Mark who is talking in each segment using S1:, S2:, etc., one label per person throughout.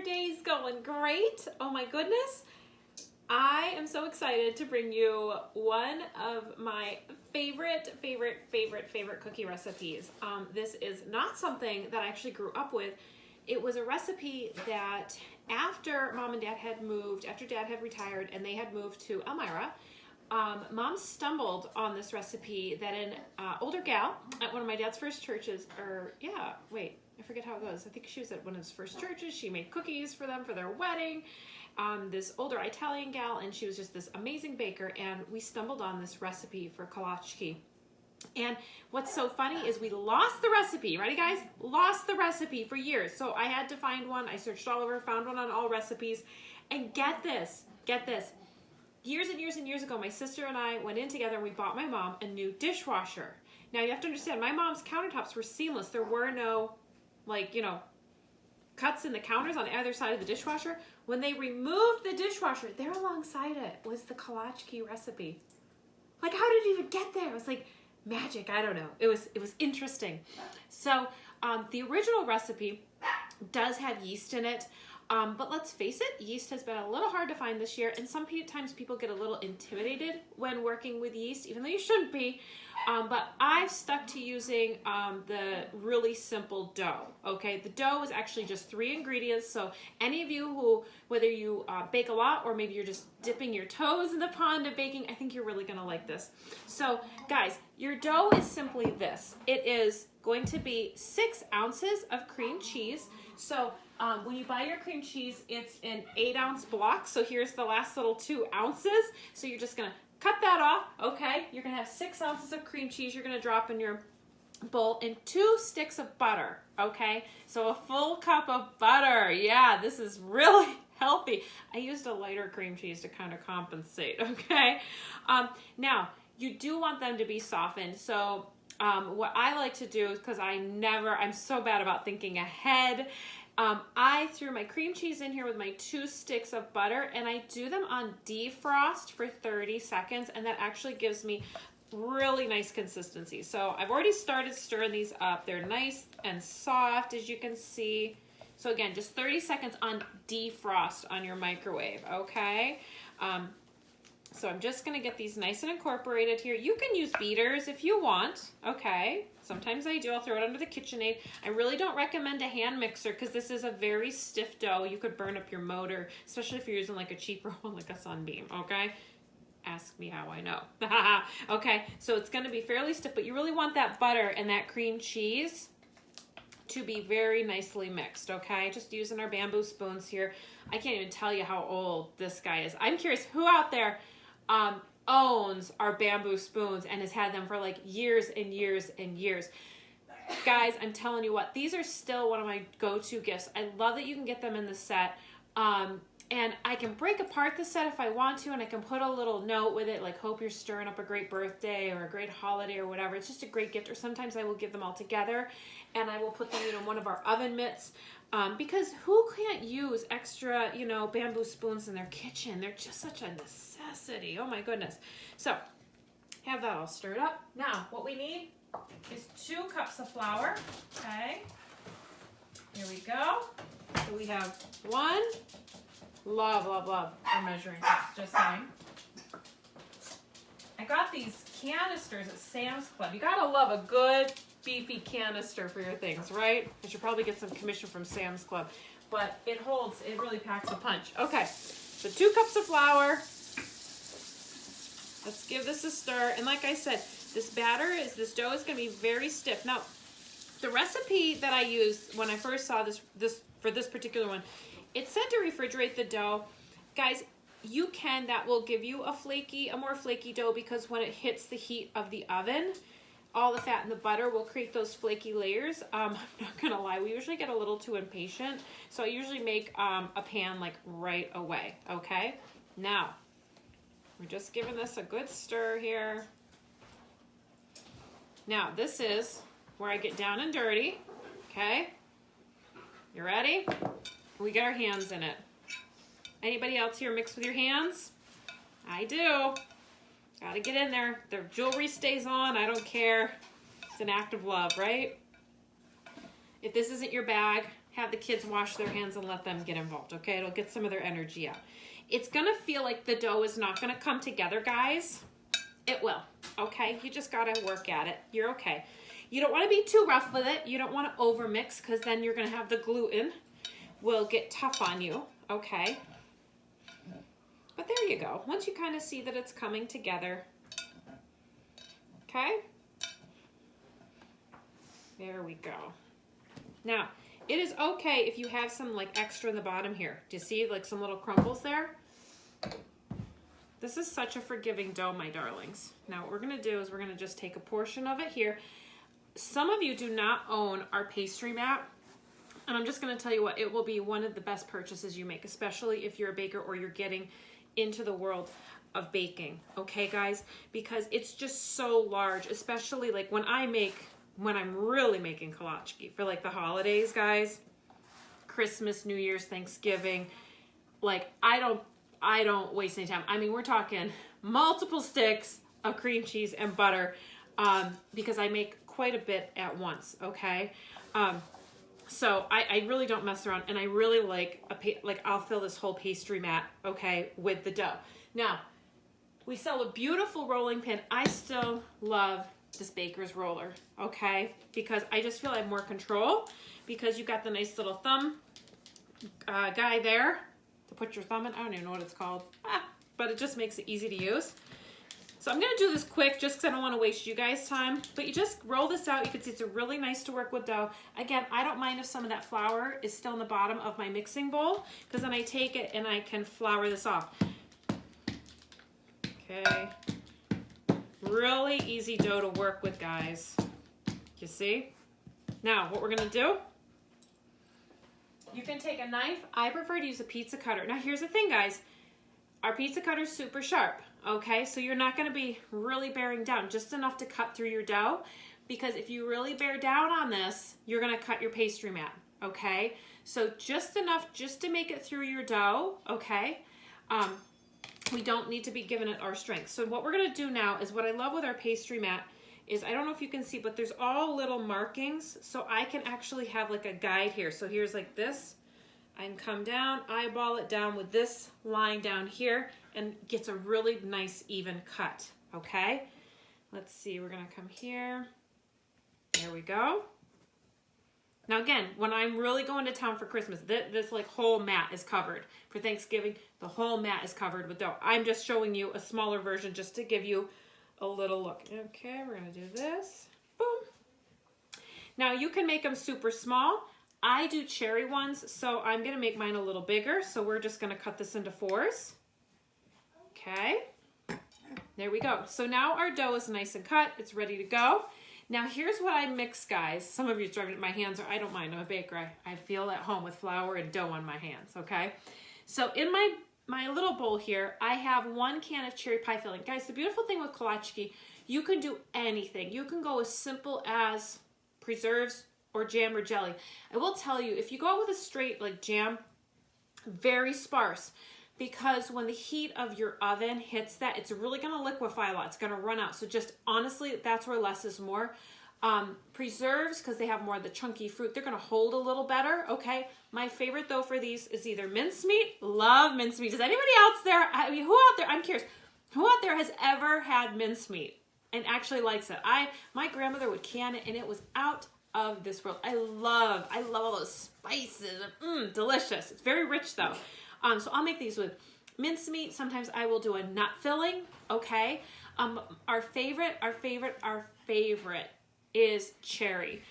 S1: your day's going great. Oh my goodness. I am so excited to bring you one of my favorite cookie recipes. This is not something that I actually grew up with. It was a recipe that after Mom and Dad had moved, after Dad had retired and they had moved to Elmira, Mom stumbled on this recipe that an older gal at one of my dad's first churches, I forget how it goes. I think she was at one of his first churches. She made cookies for them for their wedding. This older Italian gal, and she was just this amazing baker, and we stumbled on this recipe for Kolacky. And what's so funny is we lost the recipe. Ready, guys? Lost the recipe for years. So I had to find one. I searched all over, found one on All Recipes. And get this. Years and years ago, my sister and I went in together and we bought my mom a new dishwasher. Now you have to understand, my mom's countertops were seamless. There were no, cuts in the counters on either side of the dishwasher. When they removed the dishwasher, there alongside it was the Kolacky recipe. How did it even get there? It was like magic. I don't know. It was interesting. So the original recipe does have yeast in it. But let's face it, yeast has been a little hard to find this year, and sometimes people get a little intimidated when working with yeast, even though you shouldn't be. But I've stuck to using the really simple dough, okay? The dough is actually just 3 ingredients, so any of you who, whether you bake a lot or maybe you're just dipping your toes in the pond of baking, I think you're really gonna like this. So guys, your dough is simply this. It is going to be 6 ounces of cream cheese. So when you buy your cream cheese, it's in 8-ounce blocks. So here's the last little 2 ounces. So you're just gonna cut that off, okay? You're gonna have 6 ounces of cream cheese you're gonna drop in your bowl, and 2 sticks of butter, okay? So a full cup of butter. Yeah, this is really healthy. I used a lighter cream cheese to kind of compensate, okay? Now, you do want them to be softened. So what I like to do, because I'm so bad about thinking ahead, I threw my cream cheese in here with my 2 sticks of butter, and I do them on defrost for 30 seconds, and that actually gives me really nice consistency. So I've already started stirring these up. They're nice and soft, as you can see. So again, just 30 seconds on defrost on your microwave, okay? So I'm just gonna get these nice and incorporated here. You can use beaters if you want, okay? Sometimes I do, I'll throw it under the KitchenAid. I really don't recommend a hand mixer because this is a very stiff dough. You could burn up your motor, especially if you're using a cheaper one like a Sunbeam, okay? Ask me how I know. Okay, so it's gonna be fairly stiff, but you really want that butter and that cream cheese to be very nicely mixed, okay? Just using our bamboo spoons here. I can't even tell you how old this guy is. I'm curious, who out there owns our bamboo spoons and has had them for years and years and years? Guys, I'm telling you what, these are still one of my go-to gifts. I love that you can get them in the set. And I can break apart the set if I want to, and I can put a little note with it, hope you're stirring up a great birthday or a great holiday or whatever. It's just a great gift. Or sometimes I will give them all together, and I will put them in one of our oven mitts. Because who can't use extra, bamboo spoons in their kitchen? They're just such a necessity. Oh my goodness. So, have that all stirred up. Now, what we need is 2 cups of flour, okay? Here we go. So we have 1, love our measuring cups, just saying. I got these canisters at Sam's Club. You gotta love a good beefy canister for your things, right? I should probably get some commission from Sam's Club, but it really packs a punch. Okay, so 2 cups of flour. Let's give this a stir. And like I said, this dough is gonna be very stiff. Now, the recipe that I used when I first saw this for this particular one, it said to refrigerate the dough. Guys, that will give you a more flaky dough, because when it hits the heat of the oven, all the fat and the butter will create those flaky layers. I'm not gonna lie, we usually get a little too impatient, so I usually make a pan right away, okay? Now, we're just giving this a good stir here. Now, this is where I get down and dirty, okay? You ready? We get our hands in it. Anybody else here mix with your hands? I do. Gotta get in there. The jewelry stays on. I don't care. It's an act of love, right? If this isn't your bag, have the kids wash their hands and let them get involved, okay? It'll get some of their energy out. It's gonna feel like the dough is not gonna come together, guys. It will, okay? You just gotta work at it. You're okay. You don't wanna be too rough with it. You don't wanna over mix because then you're gonna have the gluten will get tough on you, okay? But there you go. Once you kind of see that it's coming together, okay? There we go. Now, it is okay if you have some like extra in the bottom here. Do you see like some little crumbles there? This is such a forgiving dough, my darlings. Now what we're gonna do is we're gonna just take a portion of it here. Some of you do not own our pastry mat. And I'm just gonna tell you what, it will be one of the best purchases you make, especially if you're a baker or you're getting into the world of baking, okay guys? Because it's just so large, especially like when I'm really making kolacky for like the holidays, guys, Christmas, New Year's, Thanksgiving, like I don't waste any time. I mean, we're talking multiple sticks of cream cheese and butter because I make quite a bit at once, okay? So I really don't mess around, and I really like I'll fill this whole pastry mat, okay, with the dough. Now, we sell a beautiful rolling pin. I still love this baker's roller, okay, because I just feel I have more control because you got the nice little thumb guy there to put your thumb in. I don't even know what it's called, but it just makes it easy to use. So I'm gonna do this quick just because I don't want to waste you guys' time. But you just roll this out. You can see it's really nice to work with dough. Again, I don't mind if some of that flour is still in the bottom of my mixing bowl because then I take it and I can flour this off. Okay. Really easy dough to work with, guys. You see? Now, what we're gonna do, you can take a knife. I prefer to use a pizza cutter. Now, here's the thing, guys. Our pizza cutter is super sharp, okay? So you're not gonna be really bearing down, just enough to cut through your dough, because if you really bear down on this, you're gonna cut your pastry mat, okay? So just enough just to make it through your dough, okay? We don't need to be giving it our strength. So what we're gonna do now is what I love with our pastry mat is, I don't know if you can see, but there's all little markings, so I can actually have like a guide here. So here's like this. I can come down, eyeball it down with this line down here, and gets a really nice even cut, okay? Let's see, we're gonna come here. There we go. Now again, when I'm really going to town for Christmas, this like whole mat is covered. For Thanksgiving, the whole mat is covered with dough. I'm just showing you a smaller version just to give you a little look. Okay, we're gonna do this, boom. Now you can make them super small. I do cherry ones, so I'm gonna make mine a little bigger. So we're just gonna cut this into 4s. Okay, there we go. So now our dough is nice and cut. It's ready to go. Now here's what I mix, guys. Some of you are driving, my hands are, I don't mind, I'm a baker. I feel at home with flour and dough on my hands, okay? So in my little bowl here, I have 1 can of cherry pie filling. Guys, the beautiful thing with kolacky, you can do anything. You can go as simple as preserves or jam or jelly. I will tell you, if you go out with a straight like jam, very sparse, because when the heat of your oven hits that, it's really gonna liquefy a lot. It's gonna run out. So just honestly, that's where less is more. Preserves, because they have more of the chunky fruit, they're gonna hold a little better, okay? My favorite though for these is either mincemeat. Love mincemeat. Does anybody else there, I mean, who out there, I'm curious, who out there has ever had mincemeat and actually likes it? My grandmother would can it and it was out of this world. I love all those spices. Delicious. It's very rich though. So I'll make these with mincemeat. Sometimes I will do a nut filling, okay? Our favorite is cherry.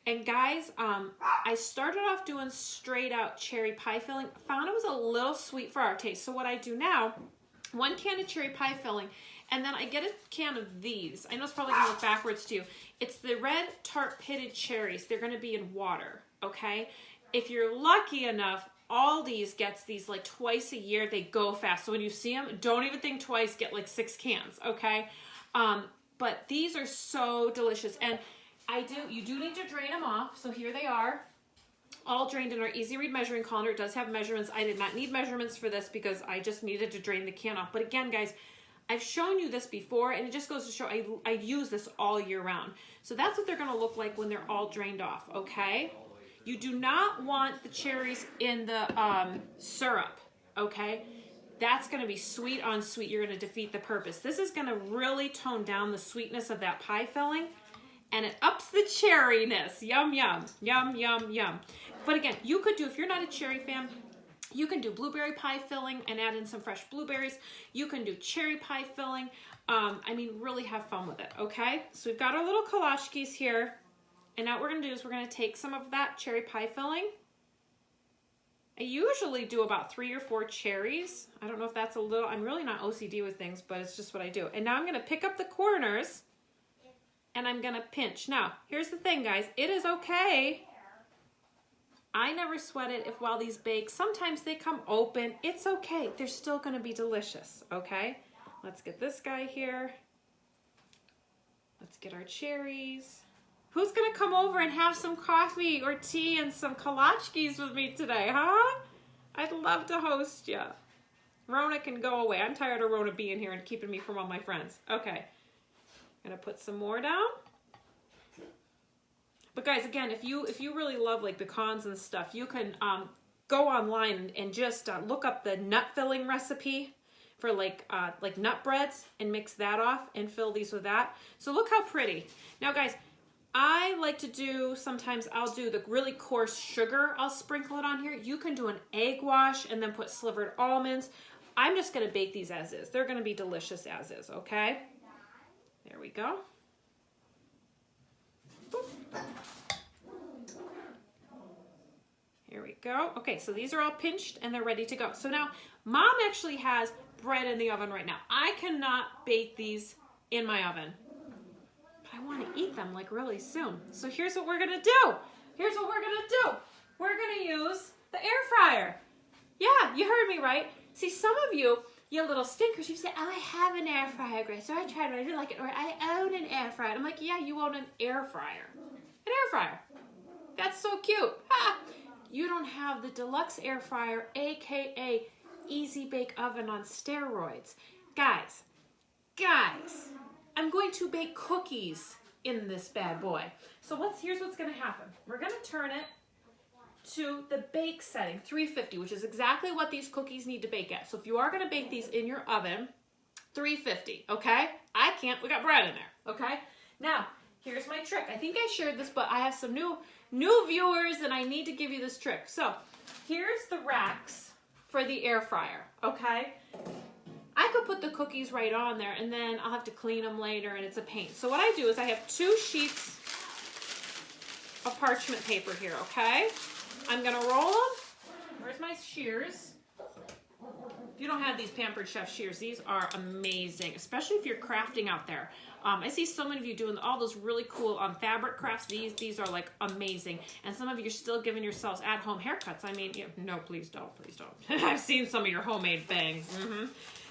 S1: And guys, I started off doing straight out cherry pie filling. Found it was a little sweet for our taste. So what I do now, 1 can of cherry pie filling, and then I get a can of these. I know it's probably gonna look backwards to you. It's the red tart pitted cherries. They're gonna be in water, okay? If you're lucky enough, Aldi's gets these like twice a year. They go fast. So when you see them, don't even think twice, get like 6 cans, okay? But these are so delicious. And you do need to drain them off. So here they are, all drained in our Easy Read measuring colander. It does have measurements. I did not need measurements for this because I just needed to drain the can off. But again, guys, I've shown you this before, and it just goes to show I use this all year round. So that's what they're gonna look like when they're all drained off, okay? You do not want the cherries in the syrup, okay? That's going to be sweet on sweet. You're going to defeat the purpose. This is going to really tone down the sweetness of that pie filling, and it ups the cherryness. Yum, yum, yum, yum, yum. But again, you could do, if you're not a cherry fan, you can do blueberry pie filling and add in some fresh blueberries. You can do cherry pie filling. I mean, really have fun with it, okay? So we've got our little kolachkis here. And now what we're going to do is we're going to take some of that cherry pie filling. I usually do about 3 or 4 cherries. I don't know if that's a little, I'm really not OCD with things, but it's just what I do. And now I'm going to pick up the corners and I'm going to pinch. Now, here's the thing, guys. It is okay. I never sweat it if while these bake, sometimes they come open. It's okay. They're still going to be delicious, okay? Let's get this guy here. Let's get our cherries. Who's going to come over and have some coffee or tea and some kolachkis with me today, huh? I'd love to host you. Rona can go away. I'm tired of Rona being here and keeping me from all my friends. Okay. I'm going to put some more down. But guys, again, if you really love like pecans and stuff, you can go online and just look up the nut filling recipe for like nut breads and mix that off and fill these with that. So look how pretty. Now guys, I like to do, sometimes I'll do the really coarse sugar. I'll sprinkle it on here. You can do an egg wash and then put slivered almonds. I'm just going to bake these as is. They're going to be delicious as is, okay? There we go. Boop. Here we go. Okay, so these are all pinched and they're ready to go. So now, Mom actually has bread in the oven right now. I cannot bake these in my oven. I want to eat them like really soon. So here's what we're going to do. Here's what we're going to do. We're going to use the air fryer. Yeah, you heard me right. See, some of you little stinkers, you say, oh, I have an air fryer, Grace. So I tried it, I didn't like it. Or I own an air fryer. I'm like, yeah, you own an air fryer. An air fryer. That's so cute. Ha! You don't have the deluxe air fryer, AKA easy bake oven on steroids. Guys, I'm going to bake cookies in this bad boy. So here's what's going to happen. We're going to turn it to the bake setting, 350, which is exactly what these cookies need to bake at. So if you are going to bake these in your oven, 350, okay? I can't, we got bread in there, okay? Now, here's my trick. I think I shared this, but I have some new viewers and I need to give you this trick. So here's the racks for the air fryer, okay? I could put the cookies right on there and then I'll have to clean them later and it's a pain. So what I do is I have 2 sheets of parchment paper here, okay? I'm gonna roll them. Where's my shears? If you don't have these Pampered Chef shears, these are amazing, especially if you're crafting out there. I see so many of you doing all those really cool fabric crafts. These are like amazing. And some of you are still giving yourselves at-home haircuts. I mean, no, please don't. I've seen some of your homemade bangs.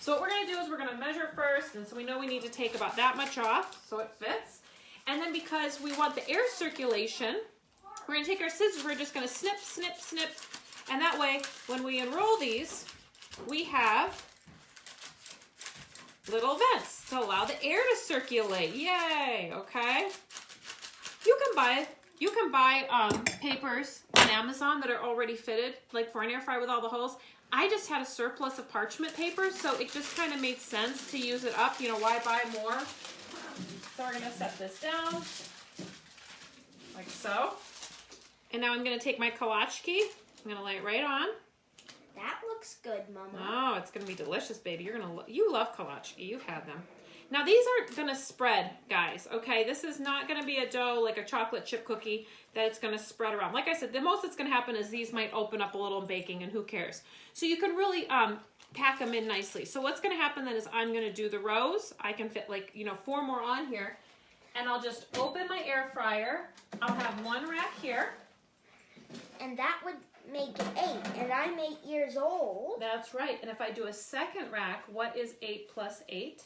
S1: So what we're gonna do is we're gonna measure first, and so we know we need to take about that much off so it fits. And then because we want the air circulation, we're gonna take our scissors, we're just gonna snip, snip, snip. And that way, when we unroll these, we have little vents to allow the air to circulate. Yay, okay? You can buy papers on Amazon that are already fitted, like for an air fryer with all the holes. I just had a surplus of parchment paper, so it just kind of made sense to use it up. Why buy more? So we're gonna set this down, like so. And now I'm gonna take my kolachki. I'm gonna lay it right on.
S2: That looks good, Mama.
S1: Oh, it's gonna be delicious, baby. You love kolachki. You've had them. Now these aren't gonna spread, guys. Okay, this is not gonna be a dough like a chocolate chip cookie that it's gonna spread around. Like I said, the most that's gonna happen is these might open up a little in baking, and who cares? So you can really pack them in nicely. So what's gonna happen then is I'm gonna do the rows. I can fit 4 more on here, and I'll just open my air fryer. I'll have 1 rack here.
S2: And that would make 8, and I'm 8 years old.
S1: That's right. And if I do a second rack, what is 8 plus 8?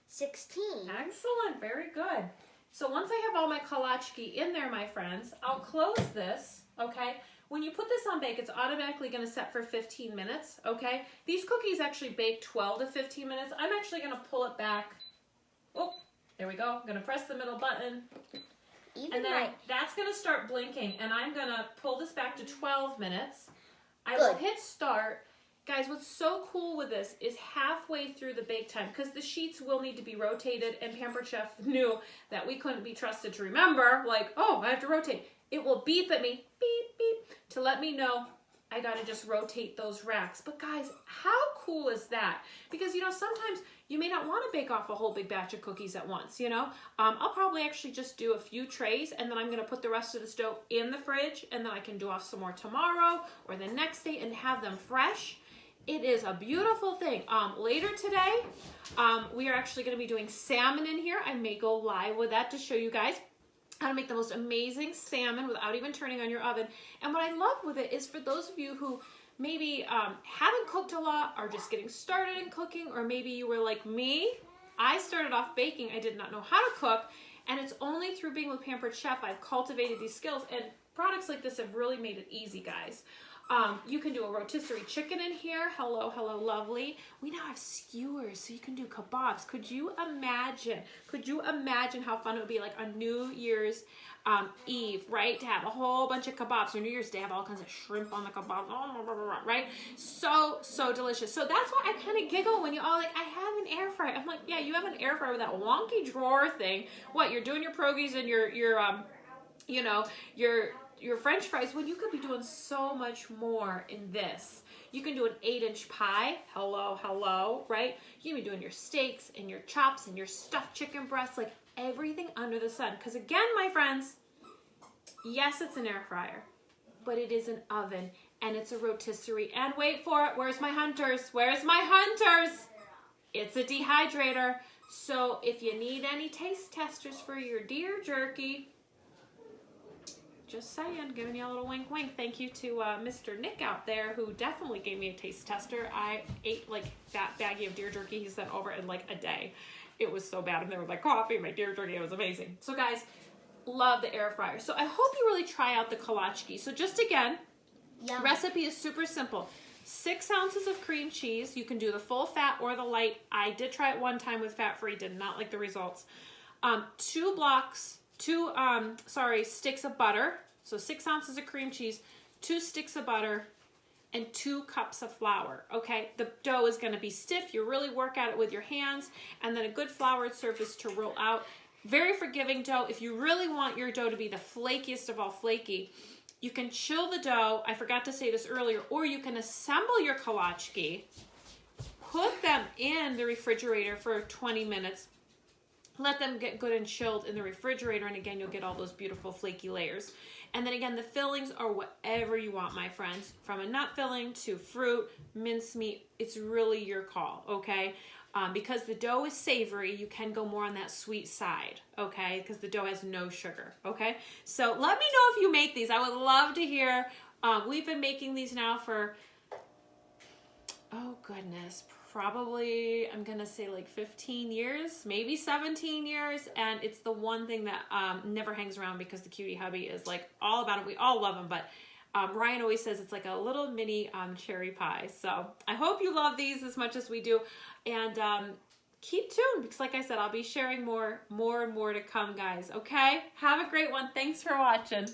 S2: 16.
S1: Excellent. Very good. So once I have all my kolachki in there, my friends, I'll close this, okay? When you put this on bake, it's automatically going to set for 15 minutes, okay? These cookies actually bake 12 to 15 minutes. I'm actually going to pull it back. Oh, there we go. I'm going to press the middle button. And then that's going to start blinking, and I'm going to pull this back to 12 minutes. I
S2: Good.
S1: will hit start. Guys, what's so cool with this is halfway through the bake time, because the sheets will need to be rotated, and Pampered Chef knew that we couldn't be trusted to remember, like, oh, I have to rotate. It will beep at me, beep, beep, to let me know I got to just rotate those racks. But guys, how cool is that? Because, you know, sometimes you may not want to bake off a whole big batch of cookies at once, you know? I'll probably actually just do a few trays, and then I'm going to put the rest of this dough in the fridge, and then I can do off some more tomorrow or the next day and have them fresh. It is a beautiful thing. Later today, we are actually going to be doing salmon in here. I may go live with that to show you guys how to make the most amazing salmon without even turning on your oven. And what I love with it is for those of you who maybe haven't cooked a lot, are just getting started in cooking, or maybe you were like me. I started off baking. I did not know how to cook, and it's only through being with Pampered Chef I've cultivated these skills, and products like this have really made it easy, guys. You can do a rotisserie chicken in here. Hello, hello, lovely. We now have skewers, so you can do kebabs. Could you imagine? Could you imagine how fun it would be, like on New Year's Eve, right? To have a whole bunch of kebabs, or New Year's Day, have all kinds of shrimp on the kebab, right? So, so delicious. So that's why I kind of giggle when you all like, I have an air fryer. I'm like, yeah, you have an air fryer with that wonky drawer thing. What, you're doing your pierogies and your you know, your French fries, when you could be doing so much more in this. You can do an 8-inch pie. Hello, hello, right? You can be doing your steaks and your chops and your stuffed chicken breasts, like everything under the sun. Because again, my friends, yes, it's an air fryer, but it is an oven, and it's a rotisserie. And wait for it, where's my hunters? Where's my hunters? It's a dehydrator. So if you need any taste testers for your deer jerky, just saying, giving you a little wink wink. Thank you to Mr. Nick out there, who definitely gave me a taste tester. I ate like that baggie of deer jerky he sent over in like a day. It was so bad. And there was like coffee, my deer jerky, it was amazing. So guys, love the air fryer. So I hope you really try out the Kolacky. So just again,
S2: Yum.
S1: Recipe is super simple. 6 ounces of cream cheese. You can do the full fat or the light. I did try it one time with fat-free, did not like the results. 2 sticks of butter. So 6 ounces of cream cheese, 2 sticks of butter, and 2 cups of flour. Okay, the dough is going to be stiff. You really work at it with your hands, and then a good floured surface to roll out. Very forgiving dough. If you really want your dough to be the flakiest of all flaky, you can chill the dough. I forgot to say this earlier. Or you can assemble your Kolacky, put them in the refrigerator for 20 minutes, let them get good and chilled in the refrigerator, and again, you'll get all those beautiful flaky layers. And then again, the fillings are whatever you want, my friends. From a nut filling to fruit, mincemeat, it's really your call, okay? Because the dough is savory, you can go more on that sweet side, okay? Because the dough has no sugar, okay? So let me know if you make these. I would love to hear. We've been making these now for, oh goodness, probably, I'm gonna say like 15 years, maybe 17 years, and it's the one thing that never hangs around, because the cutie hubby is like all about it. We all love him, but Ryan always says it's like a little mini cherry pie. So I hope you love these as much as we do, and keep tuned, because like I said, I'll be sharing more and more to come, guys. Okay, have a great one. Thanks for watching.